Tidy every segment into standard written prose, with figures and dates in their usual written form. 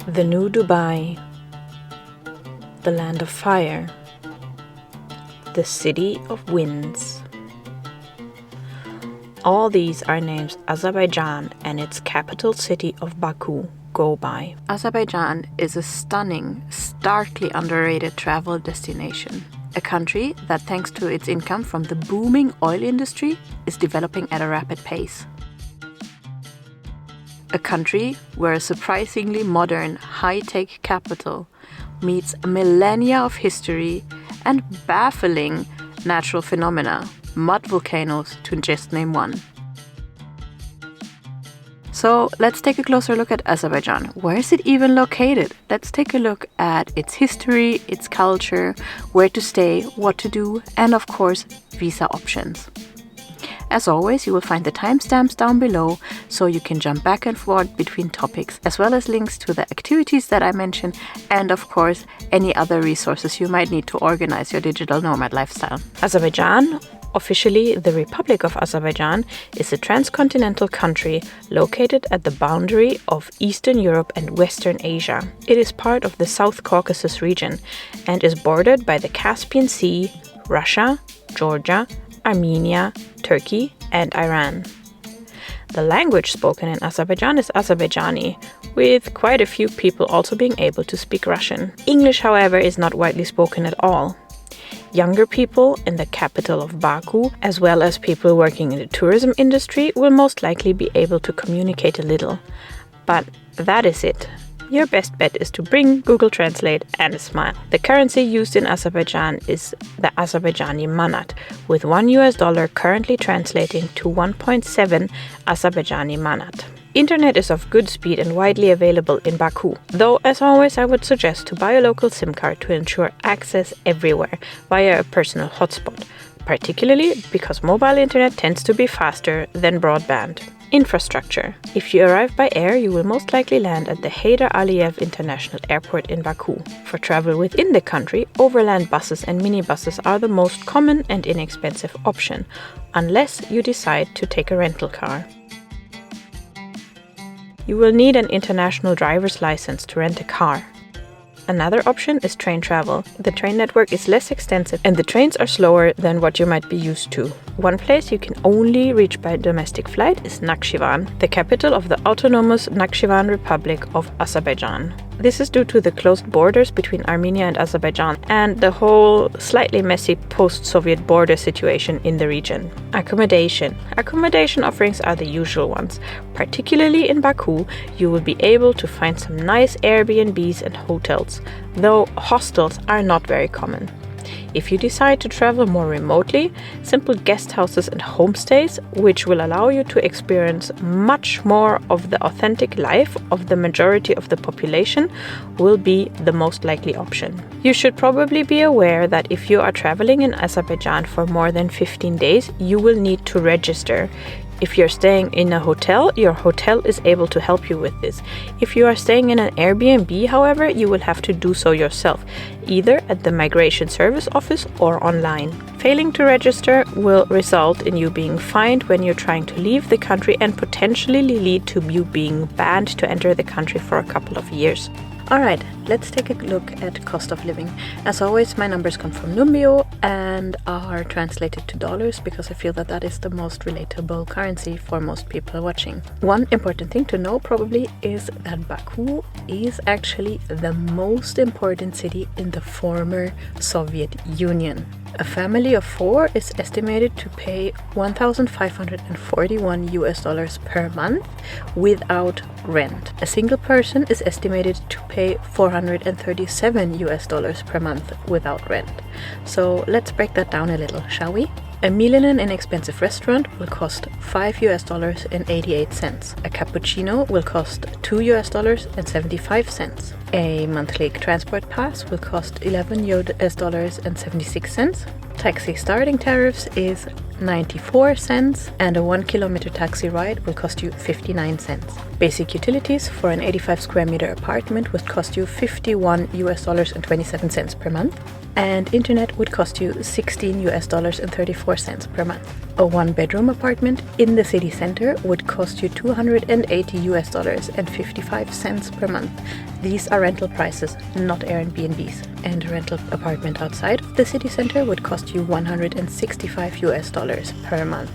The New Dubai, the Land of Fire, the City of Winds. All these are names Azerbaijan and its capital city of Baku go by. Azerbaijan is a stunning, starkly underrated travel destination. A country that, thanks to its income from the booming oil industry, is developing at a rapid pace. A country where a surprisingly modern, high-tech capital meets millennia of history and baffling natural phenomena, mud volcanoes to just name one. So let's take a closer look at Azerbaijan. Where is it even located? Let's take a look at its history, its culture, where to stay, what to do, and of course, visa options. As always, you will find the timestamps down below so you can jump back and forth between topics, as well as links to the activities that I mentioned, and of course, any other resources you might need to organize your digital nomad lifestyle. Azerbaijan, officially the Republic of Azerbaijan, is a transcontinental country located at the boundary of Eastern Europe and Western Asia. It is part of the South Caucasus region and is bordered by the Caspian Sea, Russia, Georgia, Armenia, Turkey, and Iran. The language spoken in Azerbaijan is Azerbaijani, with quite a few people also being able to speak Russian. English, however, is not widely spoken at all. Younger people in the capital of Baku, as well as people working in the tourism industry, will most likely be able to communicate a little. But that is it. Your best bet is to bring Google Translate and a smile. The currency used in Azerbaijan is the Azerbaijani manat, with $1 currently translating to 1.7 Azerbaijani manat. Internet is of good speed and widely available in Baku, though as always I would suggest to buy a local SIM card to ensure access everywhere via a personal hotspot, particularly because mobile internet tends to be faster than broadband. Infrastructure. If you arrive by air, you will most likely land at the Heydar Aliyev International Airport in Baku. For travel within the country, overland buses and minibuses are the most common and inexpensive option, unless you decide to take a rental car. You will need an international driver's license to rent a car. Another option is train travel. The train network is less extensive and the trains are slower than what you might be used to. One place you can only reach by domestic flight is Nakhchivan, the capital of the autonomous Nakhchivan Republic of Azerbaijan. This is due to the closed borders between Armenia and Azerbaijan and the whole slightly messy post-Soviet border situation in the region. Accommodation. Accommodation offerings are the usual ones. Particularly in Baku, you will be able to find some nice Airbnbs and hotels, though hostels are not very common. If you decide to travel more remotely, simple guest houses and homestays, which will allow you to experience much more of the authentic life of the majority of the population, will be the most likely option. You should probably be aware that if you are traveling in Azerbaijan for more than 15 days, you will need to register. If you're staying in a hotel, your hotel is able to help you with this. If you are staying in an Airbnb, however, you will have to do so yourself, either at the Migration Service Office or online. Failing to register will result in you being fined when you're trying to leave the country and potentially lead to you being banned to enter the country for a couple of years. Alright, let's take a look at cost of living. As always, my numbers come from Numbeo and are translated to dollars because I feel that that is the most relatable currency for most people watching. One important thing to know probably is that Baku is actually the most important city in the former Soviet Union. A family of 4 is estimated to pay $1,541 per month without rent. A single person is estimated to pay $437 per month without rent. So let's break that down a little, shall we? A meal in an inexpensive restaurant will cost $5.88. A cappuccino will cost $2.75. A monthly transport pass will cost $11.76. Taxi starting tariffs is 94 cents, and a 1 kilometer taxi ride will cost you 59 cents. Basic utilities for an 85 square meter apartment would cost you $51 and 27 cents per month, and internet would cost you $16 and 34 cents per month. A 1-bedroom apartment in the city center would cost you $280 and 55 cents per month. These are rental prices, not Airbnbs. And a rental apartment outside of the city center would cost you $165 per month.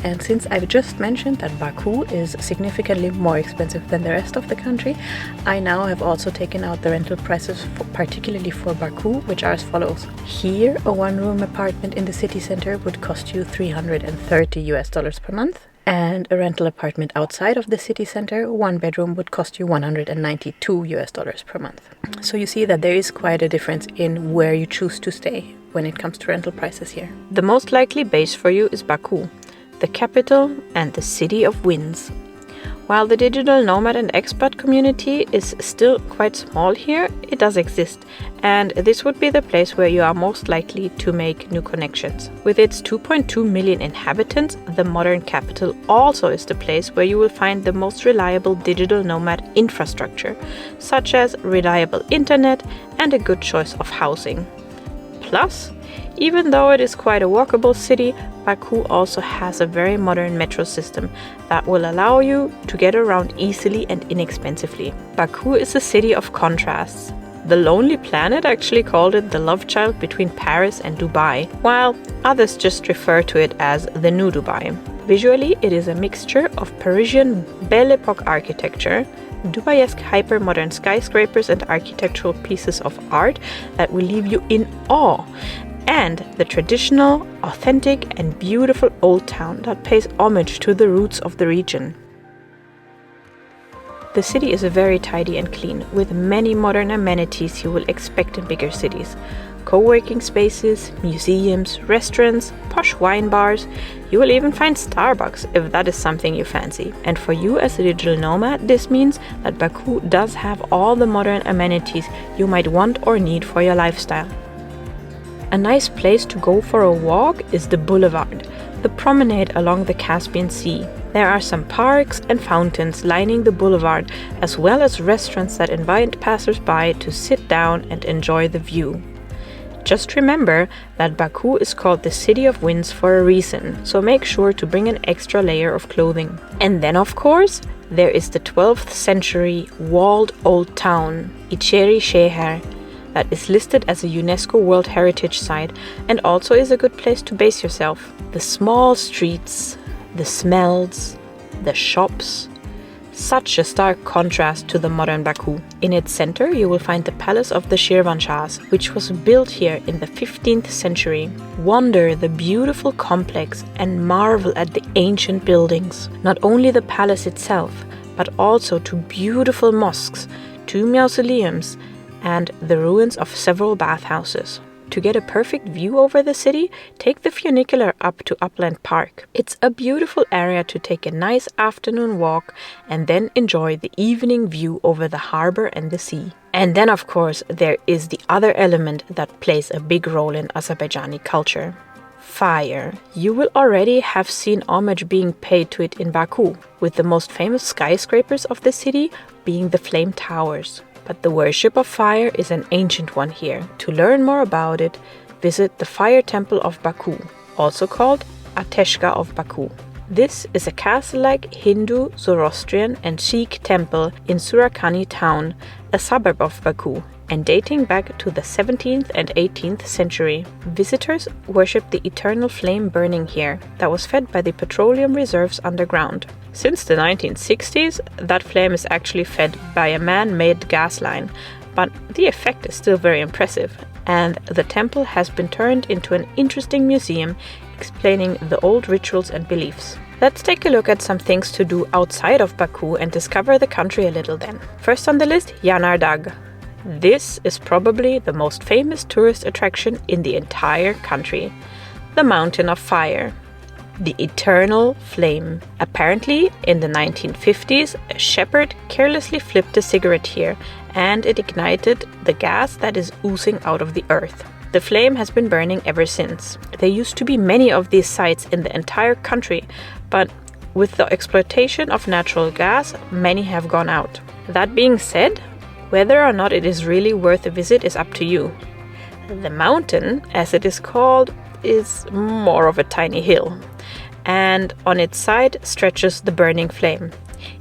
And since I've just mentioned that Baku is significantly more expensive than the rest of the country, I now have also taken out the rental prices particularly for Baku, which are as follows. Here, a 1-room apartment in the city center would cost you $330 per month. And a rental apartment outside of the city center, 1 bedroom, would cost you $192 per month. So you see that there is quite a difference in where you choose to stay when it comes to rental prices here. The most likely base for you is Baku, the capital and the city of winds. While the digital nomad and expat community is still quite small here, it does exist, and this would be the place where you are most likely to make new connections. With its 2.2 million inhabitants, the modern capital also is the place where you will find the most reliable digital nomad infrastructure, such as reliable internet and a good choice of housing. Plus, even though it is quite a walkable city, Baku also has a very modern metro system that will allow you to get around easily and inexpensively. Baku is a city of contrasts. The Lonely Planet actually called it the love child between Paris and Dubai, while others just refer to it as the New Dubai. Visually, it is a mixture of Parisian Belle Epoque architecture, Dubai-esque hyper-modern skyscrapers and architectural pieces of art that will leave you in awe, and the traditional, authentic and beautiful old town that pays homage to the roots of the region. The city is very tidy and clean, with many modern amenities you will expect in bigger cities. Co-working spaces, museums, restaurants, posh wine bars. You will even find Starbucks if that is something you fancy. And for you as a digital nomad, this means that Baku does have all the modern amenities you might want or need for your lifestyle. A nice place to go for a walk is the boulevard, the promenade along the Caspian Sea. There are some parks and fountains lining the boulevard, as well as restaurants that invite passers-by to sit down and enjoy the view. Just remember that Baku is called the City of Winds for a reason, so make sure to bring an extra layer of clothing. And then, of course, there is the 12th century walled old town, İçeri Şehir, that is listed as a UNESCO World Heritage Site and also is a good place to base yourself. The small streets, the smells, the shops. Such a stark contrast to the modern Baku. In its center, you will find the Palace of the Shirvanshahs, which was built here in the 15th century. Wonder the beautiful complex and marvel at the ancient buildings. Not only the palace itself, but also two beautiful mosques, 2 mausoleums, and the ruins of several bathhouses. To get a perfect view over the city, take the funicular up to Upland Park. It's a beautiful area to take a nice afternoon walk and then enjoy the evening view over the harbor and the sea. And then, of course, there is the other element that plays a big role in Azerbaijani culture. Fire. You will already have seen homage being paid to it in Baku, with the most famous skyscrapers of the city being the Flame Towers. But the worship of fire is an ancient one here. To learn more about it, visit the Fire Temple of Baku, also called Ateshka of Baku. This is a castle-like Hindu, Zoroastrian and Sikh temple in Surakani town, a suburb of Baku, and dating back to the 17th and 18th century. Visitors worship the eternal flame burning here that was fed by the petroleum reserves underground. Since the 1960s, that flame is actually fed by a man-made gas line, but the effect is still very impressive, and the temple has been turned into an interesting museum explaining the old rituals and beliefs. Let's take a look at some things to do outside of Baku and discover the country a little then. First on the list, Yanar Dag. This is probably the most famous tourist attraction in the entire country, the Mountain of Fire. The eternal flame. Apparently, in the 1950s, a shepherd carelessly flipped a cigarette here and it ignited the gas that is oozing out of the earth. The flame has been burning ever since. There used to be many of these sites in the entire country, but with the exploitation of natural gas, many have gone out. That being said, whether or not it is really worth a visit is up to you. The mountain, as it is called, is more of a tiny hill, and on its side stretches the burning flame.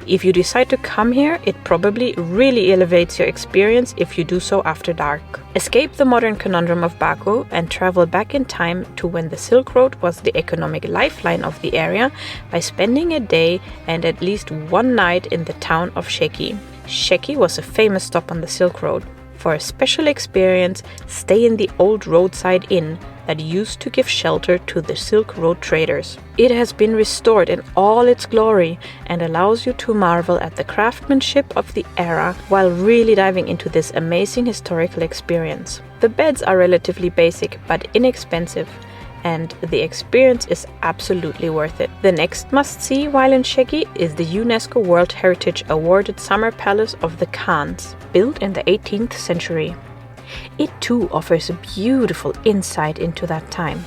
If you decide to come here, it probably really elevates your experience if you do so after dark. Escape the modern conundrum of Baku and travel back in time to when the Silk Road was the economic lifeline of the area by spending a day and at least one night in the town of Sheki. Sheki was a famous stop on the Silk Road. For a special experience, stay in the old roadside inn that used to give shelter to the Silk Road traders. It has been restored in all its glory and allows you to marvel at the craftsmanship of the era while really diving into this amazing historical experience. The beds are relatively basic but inexpensive, and the experience is absolutely worth it. The next must-see while in Sheki is the UNESCO World Heritage awarded summer palace of the Khans, built in the 18th century. It too offers a beautiful insight into that time.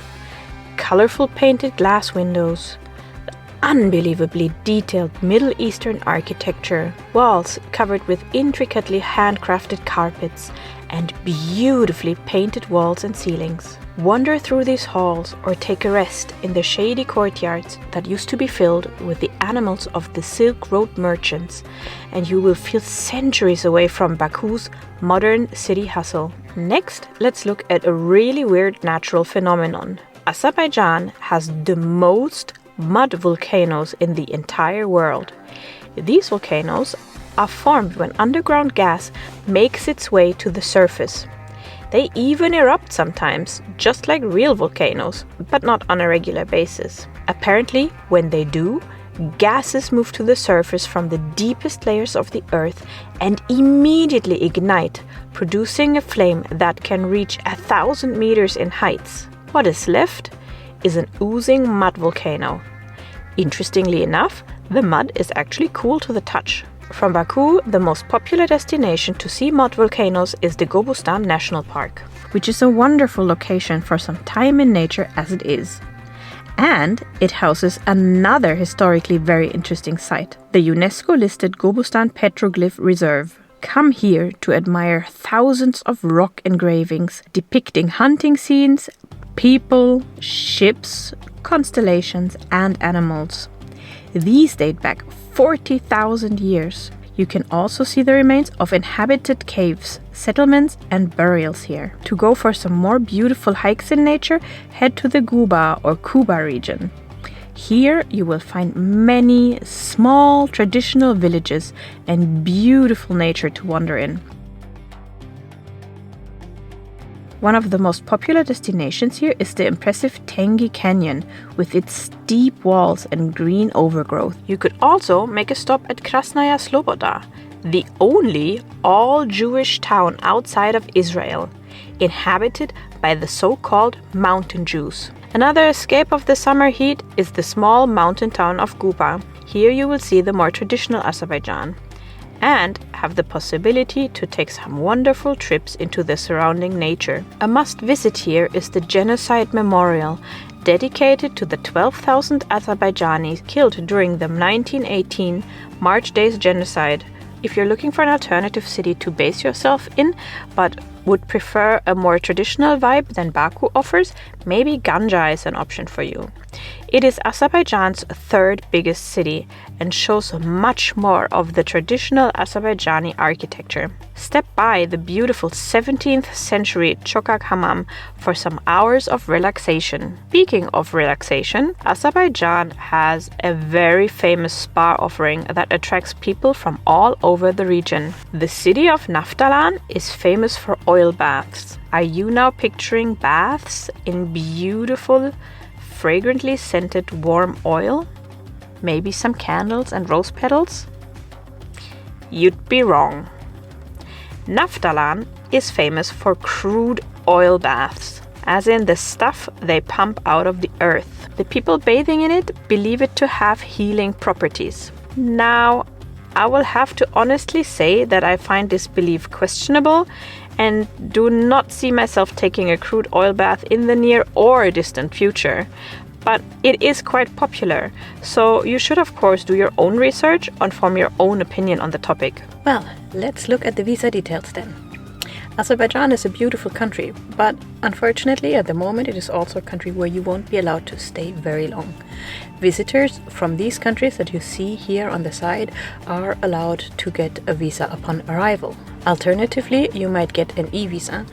Colorful painted glass windows, unbelievably detailed Middle Eastern architecture, walls covered with intricately handcrafted carpets, and beautifully painted walls and ceilings. Wander through these halls or take a rest in the shady courtyards that used to be filled with the animals of the Silk Road merchants, and you will feel centuries away from Baku's modern city hustle. Next, let's look at a really weird natural phenomenon. Azerbaijan has the most mud volcanoes in the entire world. These volcanoes are formed when underground gas makes its way to the surface. They even erupt sometimes, just like real volcanoes, but not on a regular basis. Apparently, when they do, gases move to the surface from the deepest layers of the earth and immediately ignite, producing a flame that can reach 1,000 meters in heights. What is left is an oozing mud volcano. Interestingly enough, the mud is actually cool to the touch. From Baku, the most popular destination to see mud volcanoes is the Gobustan National Park, which is a wonderful location for some time in nature as it is. And it houses another historically very interesting site, the UNESCO-listed Gobustan Petroglyph Reserve. Come here to admire thousands of rock engravings depicting hunting scenes, people, ships, constellations, and animals. These date back 40,000 years. You can also see the remains of inhabited caves, settlements, and burials here. To go for some more beautiful hikes in nature, head to the Guba or Kuba region. Here you will find many small traditional villages and beautiful nature to wander in. One of the most popular destinations here is the impressive Tengi Canyon with its steep walls and green overgrowth. You could also make a stop at Krasnaya Sloboda, the only all-Jewish town outside of Israel, inhabited by the so-called mountain Jews. Another escape of the summer heat is the small mountain town of Guba. Here you will see the more traditional Azerbaijan and have the possibility to take some wonderful trips into the surrounding nature. A must-visit here is the Genocide Memorial, dedicated to the 12,000 Azerbaijanis killed during the 1918 March Days genocide. If you're looking for an alternative city to base yourself in, but would prefer a more traditional vibe than Baku offers, maybe Ganja is an option for you. It is Azerbaijan's third biggest city and shows much more of the traditional Azerbaijani architecture. Step by the beautiful 17th century Chokak Hammam for some hours of relaxation. Speaking of relaxation, Azerbaijan has a very famous spa offering that attracts people from all over the region. The city of Naftalan is famous for oil baths. Are you now picturing baths in beautiful, fragrantly scented warm oil? Maybe some candles and rose petals? You'd be wrong. Naftalan is famous for crude oil baths, as in the stuff they pump out of the earth. The people bathing in it believe it to have healing properties. Now, I will have to honestly say that I find this belief questionable, and do not see myself taking a crude oil bath in the near or distant future. But it is quite popular, so you should of course do your own research and form your own opinion on the topic. Well, let's look at the visa details then. Azerbaijan is a beautiful country, but unfortunately at the moment it is also a country where you won't be allowed to stay very long. Visitors from these countries that you see here on the side are allowed to get a visa upon arrival. Alternatively, you might get an e-visa.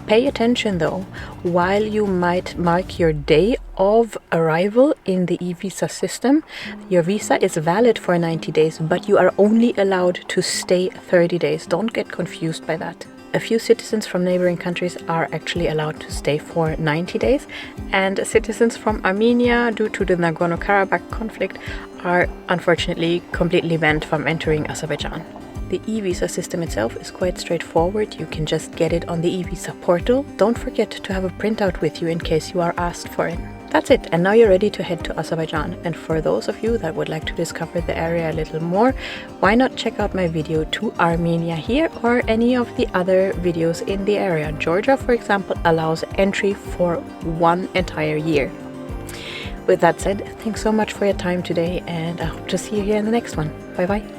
Pay attention though, while you might mark your day of arrival in the e-visa system, your visa is valid for 90 days, but you are only allowed to stay 30 days. Don't get confused by that. A few citizens from neighboring countries are actually allowed to stay for 90 days, and citizens from Armenia, due to the Nagorno-Karabakh conflict, are unfortunately completely banned from entering Azerbaijan. The e-visa system itself is quite straightforward. You can just get it on the e-visa portal. Don't forget to have a printout with you in case you are asked for it. That's it, and now you're ready to head to Azerbaijan. And for those of you that would like to discover the area a little more, why not check out my video to Armenia here or any of the other videos in the area. Georgia, for example, allows entry for 1 entire year. With that said, thanks so much for your time today, and I hope to see you here in the next one. Bye bye.